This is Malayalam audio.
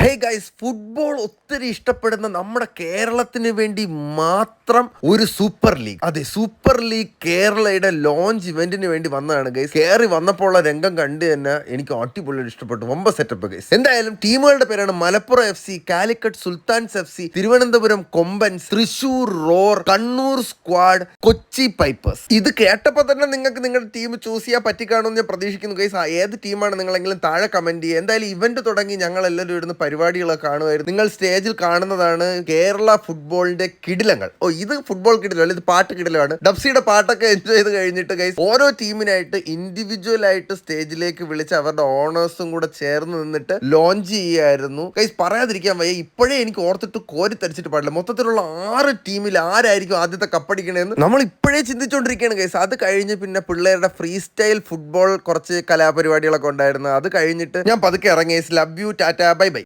ഹേ ഗൈസ്, ഫുട്ബോൾ ഒത്തിരി ഇഷ്ടപ്പെടുന്ന നമ്മുടെ കേരളത്തിന് വേണ്ടി മാത്രം ഒരു സൂപ്പർ ലീഗ്, അതെ സൂപ്പർ ലീഗ് കേരളയുടെ ലോഞ്ച് ഇവന്റിന് വേണ്ടി വന്നതാണ് ഗൈസ്. കയറി വന്നപ്പോൾ ഉള്ള രംഗം കണ്ട് തന്നെ എനിക്ക് അടിപൊളി ഇഷ്ടപ്പെട്ടു. വമ്പ സെറ്റപ്പ് ഗൈസ്. എന്തായാലും ടീമുകളുടെ പേരാണ് Malappuram FC, Calicut sultans FC, Thiruvananthapuram Kombans, Thrissur roar, Kannur squad, Kochi pipers. ഇത് കേട്ടപ്പോൾ തന്നെ നിങ്ങൾക്ക് നിങ്ങളുടെ ടീം ചൂസ് ചെയ്യാൻ പറ്റിക്കാണെന്ന് ഞാൻ പ്രതീക്ഷിക്കുന്നു ഗൈസ്. ഏത് ടീമാണ് നിങ്ങളെങ്കിലും താഴെ കമന്റ് ചെയ്യുക. എന്തായാലും ഇവന്റ് തുടങ്ങി ഞങ്ങൾ എല്ലാവരും ഇടുന്ന പരിപാടികളൊക്കെ കാണുമായിരുന്നു. നിങ്ങൾ സ്റ്റേജിൽ കാണുന്നതാണ് കേരള ഫുട്ബോളിന്റെ കിടിലങ്ങൾ. ഇത് ഫുട്ബോൾ കിടിലല്ല, ഇത് പാട്ട് കിടിലാണ്. ഡബ്സിയുടെ പാട്ടൊക്കെ എൻജോയ് ചെയ്ത് കഴിഞ്ഞിട്ട് ഗൈസ് ഓരോ ടീമിനായിട്ട് ഇൻഡിവിജ്വൽ ആയിട്ട് സ്റ്റേജിലേക്ക് വിളിച്ച് അവരുടെ ഓണേഴ്സും കൂടെ ചേർന്ന് നിന്നിട്ട് ലോഞ്ച് ചെയ്യായിരുന്നു ഗൈസ്. പറയാതിരിക്കാൻ വയ്യ, ഇപ്പോഴേ എനിക്ക് ഓർത്തിട്ട് കോരി തരിച്ചിട്ട് പാടില്ല. മൊത്തത്തിലുള്ള 6 ടീമിൽ ആരായിരിക്കും ആദ്യത്തെ കപ്പടിക്കണേന്ന് നമ്മൾ ഇപ്പോഴേ ചിന്തിച്ചുകൊണ്ടിരിക്കുകയാണ് ഗൈസ്. അത് കഴിഞ്ഞ് പിന്നെ പിള്ളേരുടെ ഫ്രീ സ്റ്റൈൽ ഫുട്ബോൾ കുറച്ച് കലാപരിപാടികളൊക്കെ ഉണ്ടായിരുന്നു. അത് കഴിഞ്ഞിട്ട് ഞാൻ പതുക്കെ ഇറങ്ങി. Love you, Tata, bye bye.